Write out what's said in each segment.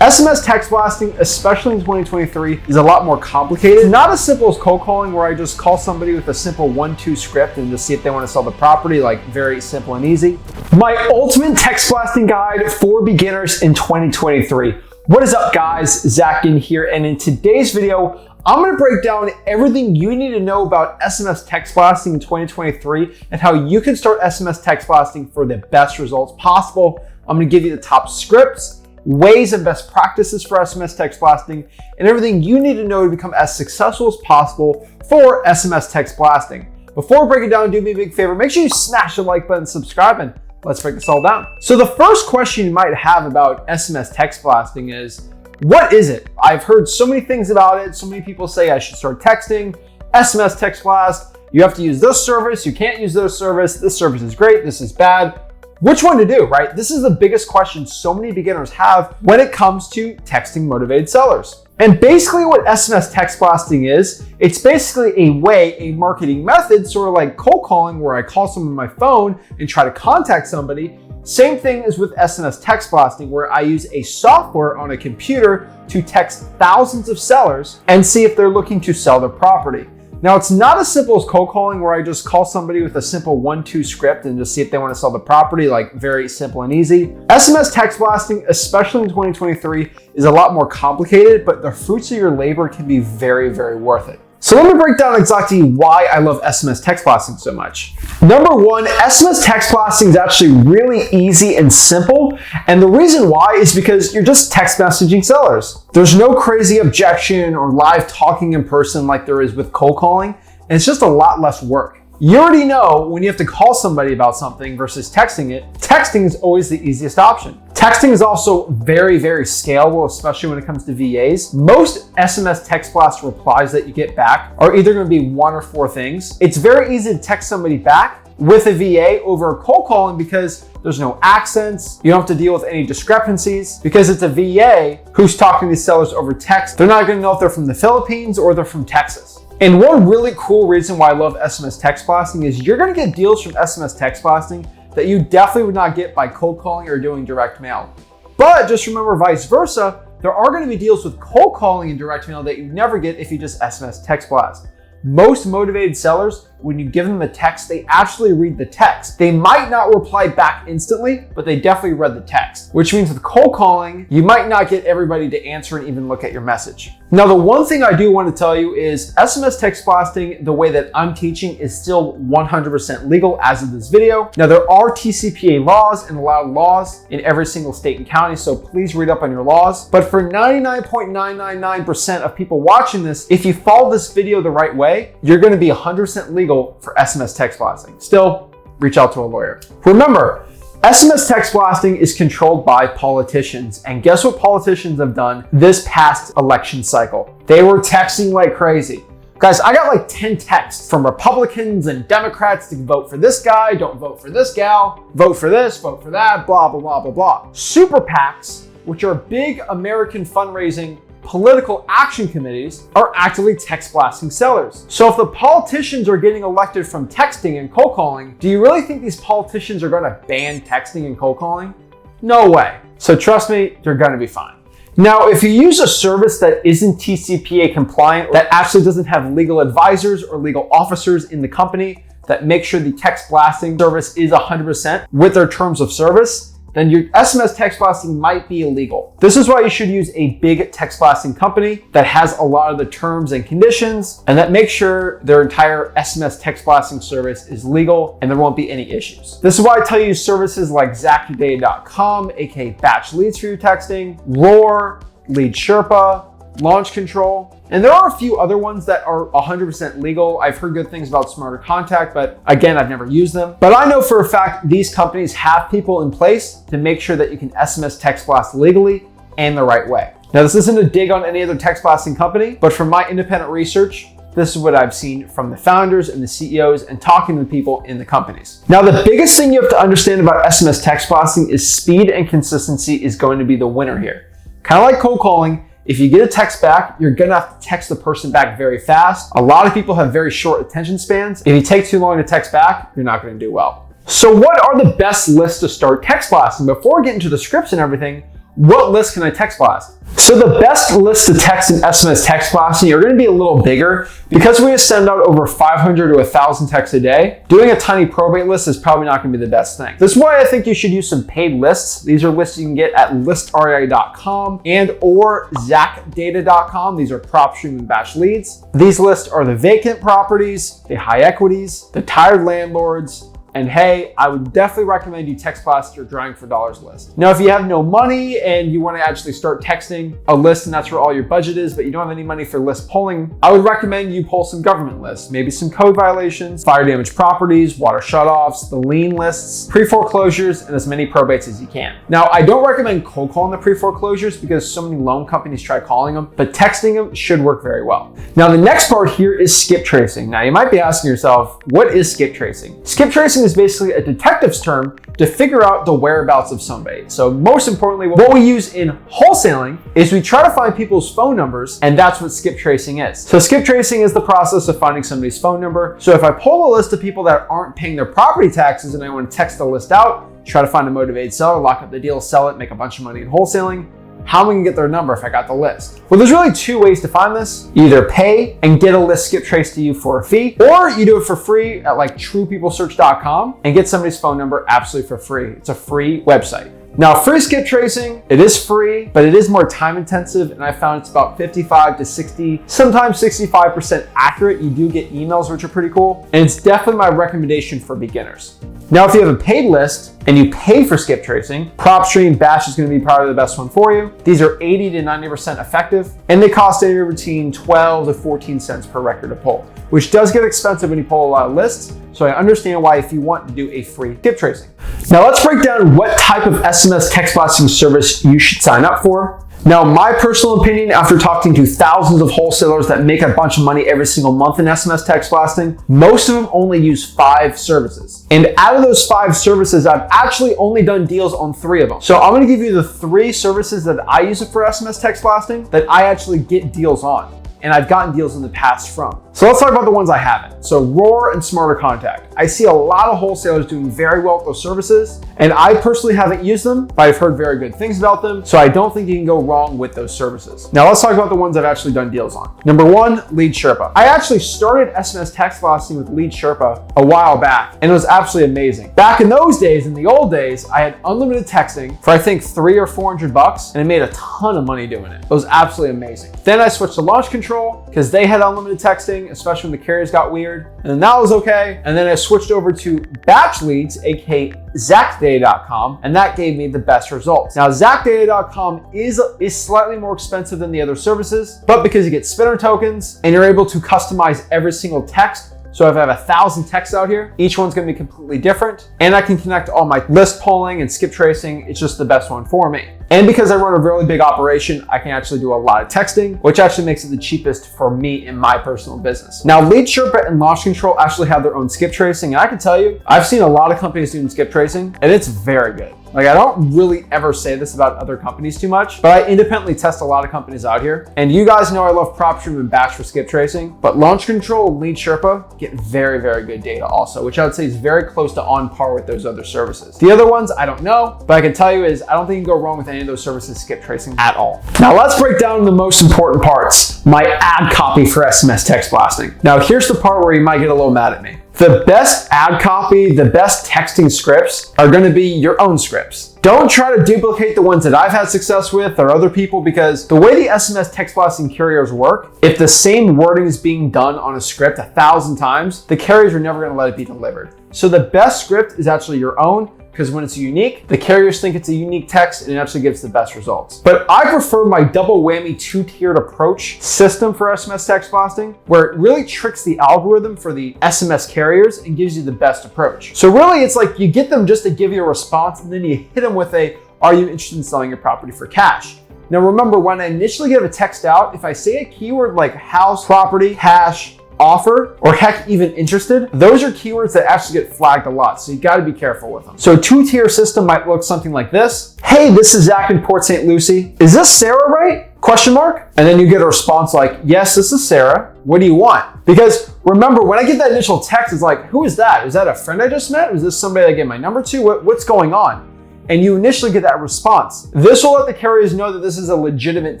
SMS text blasting, especially in 2023, is a lot more complicated. It's not as simple as cold calling, where I just call somebody with a simple 1-2 script and just see if they want to sell the property, like very simple and easy. My ultimate text blasting guide for beginners in 2023. What is up, guys? Zach Ginn here, and in today's video, I'm going to break down everything you need to know about SMS text blasting in 2023 and how you can start SMS text blasting for the best results possible. I'm going to give you the top scripts, ways and best practices for SMS text blasting, and everything you need to know to become as successful as possible for SMS text blasting. Before we break it down, do me a big favor, make sure you smash the like button, subscribe, and let's break this all down. So the first question you might have about SMS text blasting is, what is it? I've heard so many things about it. So many people say I should start texting, SMS text blast. You have to use this service. You can't use this service. This service is great. This is bad. Which one to do, right? This is the biggest question so many beginners have when it comes to texting motivated sellers. And basically what SMS text blasting is, it's basically a marketing method, sort of like cold calling, where I call someone on my phone and try to contact somebody. Same thing as with SMS text blasting, where I use a software on a computer to text thousands of sellers and see if they're looking to sell their property. Now, it's not as simple as cold calling, where I just call somebody with a simple 1-2 script and just see if they want to sell the property, like very simple and easy. SMS text blasting, especially in 2023, is a lot more complicated, but the fruits of your labor can be very, very worth it. So let me break down exactly why I love SMS text blasting so much. Number one, SMS text blasting is actually really easy and simple. And the reason why is because you're just text messaging sellers. There's no crazy objection or live talking in person like there is with cold calling. And it's just a lot less work. You already know when you have to call somebody about something versus texting it, texting is always the easiest option. Texting is also very, very scalable, especially when it comes to VAs. Most SMS text blast replies that you get back are either going to be one or four things. It's very easy to text somebody back with a VA over cold calling because there's no accents. You don't have to deal with any discrepancies because it's a VA who's talking to sellers over text. They're not going to know if they're from the Philippines or they're from Texas. And one really cool reason why I love SMS text blasting is you're going to get deals from SMS text blasting that you definitely would not get by cold calling or doing direct mail. But just remember, vice versa, there are going to be deals with cold calling and direct mail that you never get if you just SMS text blast. Most motivated sellers, when you give them a text, they actually read the text. They might not reply back instantly, but they definitely read the text, which means with cold calling, you might not get everybody to answer and even look at your message. Now, the one thing I do want to tell you is SMS text blasting, the way that I'm teaching, is still 100% legal as of this video. Now, there are TCPA laws and a lot of laws in every single state and county, so please read up on your laws. But for 99.999% of people watching this, if you follow this video the right way, you're going to be 100% legal for SMS text blasting. Still, reach out to a lawyer. Remember, SMS text blasting is controlled by politicians. And guess what politicians have done this past election cycle? They were texting like crazy. Guys, I got like 10 texts from Republicans and Democrats to vote for this guy, don't vote for this gal, vote for this, vote for that, blah, blah, blah, blah, blah. Super PACs, which are big American fundraising political action committees, are actively text blasting sellers. So if the politicians are getting elected from texting and cold calling, do you really think these politicians are going to ban texting and cold calling? No way. So trust me, you're going to be fine. Now, if you use a service that isn't TCPA compliant, that actually doesn't have legal advisors or legal officers in the company that make sure the text blasting service is 100% with their terms of service, then your SMS text blasting might be illegal. This is why you should use a big text blasting company that has a lot of the terms and conditions and that makes sure their entire SMS text blasting service is legal and there won't be any issues. This is why I tell you services like ZachGinn.com, aka Batch Leads for your texting, Roar, Lead Sherpa, Launch Control. And there are a few other ones that are 100% legal. I've heard good things about Smarter Contact, but again, I've never used them. But I know for a fact these companies have people in place to make sure that you can SMS text blast legally and the right way. Now, this isn't a dig on any other text blasting company, but from my independent research, this is what I've seen from the founders and the CEOs and talking to people in the companies. Now, the biggest thing you have to understand about SMS text blasting is speed and consistency is going to be the winner here. Kind of like cold calling, if you get a text back, you're gonna have to text the person back very fast. A lot of people have very short attention spans. If you take too long to text back, you're not gonna do well. So what are the best lists to start text blasting? Before we get into the scripts and everything, what list can I text blast? So the best lists to text in SMS Text Blasting are going to be a little bigger. Because we send out over 500 to 1,000 texts a day, doing a tiny probate list is probably not going to be the best thing. This is why I think you should use some paid lists. These are lists you can get at listrei.com and or zacdata.com. These are prop stream and batch leads. These lists are the vacant properties, the high equities, the tired landlords, and hey, I would definitely recommend you text blast your drawing for dollars list. Now, if you have no money and you want to actually start texting a list and that's where all your budget is, but you don't have any money for list polling, I would recommend you pull some government lists, maybe some code violations, fire damaged properties, water shutoffs, the lien lists, pre-foreclosures, and as many probates as you can. Now, I don't recommend cold calling the pre-foreclosures because so many loan companies try calling them, but texting them should work very well. Now, the next part here is skip tracing. Now, you might be asking yourself, what is skip tracing? Skip tracing is basically a detective's term to figure out the whereabouts of somebody. So most importantly, what we use in wholesaling is we try to find people's phone numbers, and that's what skip tracing is. So skip tracing is the process of finding somebody's phone number. So if I pull a list of people that aren't paying their property taxes and I want to text the list out, try to find a motivated seller, lock up the deal, sell it, make a bunch of money in wholesaling, how am I gonna get their number if I got the list? Well, there's really two ways to find this. You either pay and get a list skip traced to you for a fee, or you do it for free at like truepeoplesearch.com and get somebody's phone number absolutely for free. It's a free website. Now, free skip tracing, it is free, but it is more time intensive, and I found it's about 55 to 60, sometimes 65% accurate. You do get emails, which are pretty cool, and it's definitely my recommendation for beginners. Now, if you have a paid list and you pay for skip tracing, PropStream Batch is going to be probably the best one for you. These are 80 to 90% effective, and they cost anywhere between 12 to 14 cents per record to pull, which does get expensive when you pull a lot of lists. So I understand why if you want to do a free skip tracing. Now let's break down what type of SMS text blasting service you should sign up for. Now, my personal opinion, after talking to thousands of wholesalers that make a bunch of money every single month in SMS text blasting, most of them only use 5 services. And out of those 5 services, I've actually only done deals on 3 of them. So I'm gonna give you the 3 services that I use for SMS text blasting that I actually get deals on. And I've gotten deals in the past from. So let's talk about the ones I haven't. So Roar and Smarter Contact. I see a lot of wholesalers doing very well with those services, and I personally haven't used them, but I've heard very good things about them, so I don't think you can go wrong with those services. Now let's talk about the ones I've actually done deals on. Number 1, Lead Sherpa. I actually started SMS text blasting with Lead Sherpa a while back, and it was absolutely amazing. Back in those days, in the old days, I had unlimited texting for I think $300 or $400, and I made a ton of money doing it. It was absolutely amazing. Then I switched to Launch Control because they had unlimited texting, especially when the carriers got weird, and then that was okay. And then I switched over to Batch Leads, aka zacdata.com, and that gave me the best results. Now, zacdata.com is slightly more expensive than the other services, but because you get spinner tokens and you're able to customize every single text. So if I have 1,000 texts out here, each one's gonna be completely different, and I can connect all my list polling and skip tracing. It's just the best one for me. And because I run a really big operation, I can actually do a lot of texting, which actually makes it the cheapest for me in my personal business. Now, Lead Sherpa and Launch Control actually have their own skip tracing, and I can tell you, I've seen a lot of companies doing skip tracing, and it's very good. Like, I don't really ever say this about other companies too much, but I independently test a lot of companies out here. And you guys know I love PropStream and Batch for skip tracing, but Launch Control and Lead Sherpa get very, very good data also, which I would say is very close to on par with those other services. The other ones, I don't know, but I can tell you is I don't think you can go wrong with any of those services skip tracing at all. Now let's break down the most important parts, my ad copy for SMS text blasting. Now here's the part where you might get a little mad at me. The best ad copy, the best texting scripts are gonna be your own scripts. Don't try to duplicate the ones that I've had success with or other people, because the way the SMS text blasting carriers work, if the same wording is being done on a script 1,000 times, the carriers are never gonna let it be delivered. So the best script is actually your own, because when it's unique, the carriers think it's a unique text and it actually gives the best results. But I prefer my double whammy 2-tiered approach system for SMS text blasting, where it really tricks the algorithm for the SMS carriers and gives you the best approach. So really, it's like you get them just to give you a response, and then you hit them with a, are you interested in selling your property for cash? Now remember, when I initially give a text out, if I say a keyword like house, property, cash, offer, or heck, even interested, those are keywords that actually get flagged a lot, so you gotta be careful with them. So a 2-tier system might look something like this. Hey, this is Zach in Port St. Lucie. Is this Sarah right? Question mark? And then you get a response like, yes, this is Sarah. What do you want? Because remember, when I get that initial text, it's like, who is that? Is that a friend I just met? Is this somebody I gave my number to? What's going on? and you initially get that response. This will let the carriers know that this is a legitimate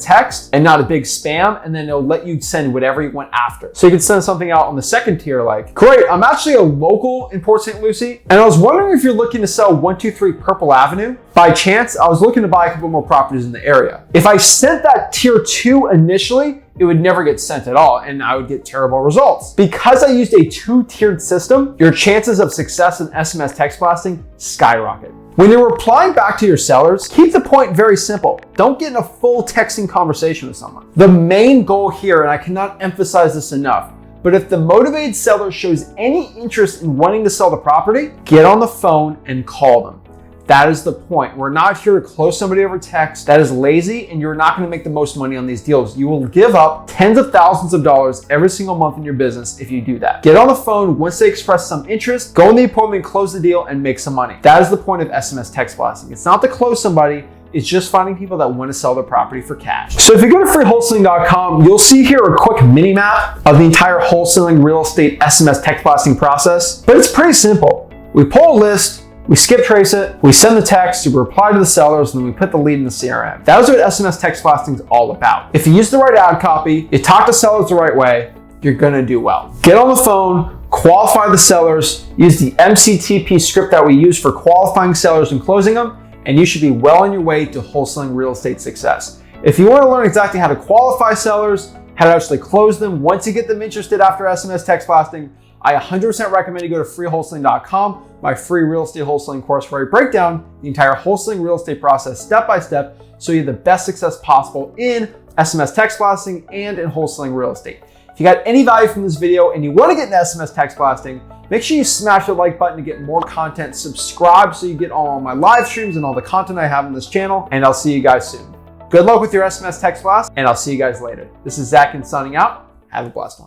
text and not a big spam, and then they'll let you send whatever you want after. So you can send something out on the second tier like, great, I'm actually a local in Port St. Lucie, and I was wondering if you're looking to sell 123 Purple Avenue. By chance, I was looking to buy a couple more properties in the area. If I sent that tier 2 initially, it would never get sent at all, and I would get terrible results. Because I used a 2-tiered system, your chances of success in SMS text blasting skyrocket. When you're replying back to your sellers, keep the point very simple. Don't get in a full texting conversation with someone. The main goal here, and I cannot emphasize this enough, but if the motivated seller shows any interest in wanting to sell the property, get on the phone and call them. That is the point. We're not here to close somebody over text. That is lazy, and you're not going to make the most money on these deals. You will give up tens of thousands of dollars every single month in your business if you do that. Get on the phone once they express some interest, go in the appointment, close the deal, and make some money. That is the point of SMS text blasting. It's not to close somebody. It's just finding people that want to sell their property for cash. So if you go to freewholesaling.com, you'll see here a quick mini map of the entire wholesaling real estate SMS text blasting process, but it's pretty simple. We pull a list, we skip trace it, we send the text, we reply to the sellers, and then we put the lead in the CRM. That is what SMS text blasting is all about. If you use the right ad copy, you talk to sellers the right way, you're gonna do well. Get on the phone, qualify the sellers, use the MCTP script that we use for qualifying sellers and closing them, and you should be well on your way to wholesaling real estate success. If you want to learn exactly how to qualify sellers, how to actually close them once you get them interested after SMS text blasting, I 100% recommend you go to freewholesaling.com, my free real estate wholesaling course where I break down the entire wholesaling real estate process step by step so you have the best success possible in SMS text blasting and in wholesaling real estate. If you got any value from this video and you want to get into SMS text blasting, make sure you smash the like button to get more content, subscribe so you get all my live streams and all the content I have on this channel, and I'll see you guys soon. Good luck with your SMS text blast, and I'll see you guys later. This is Zach Ginn signing out. Have a blessed one.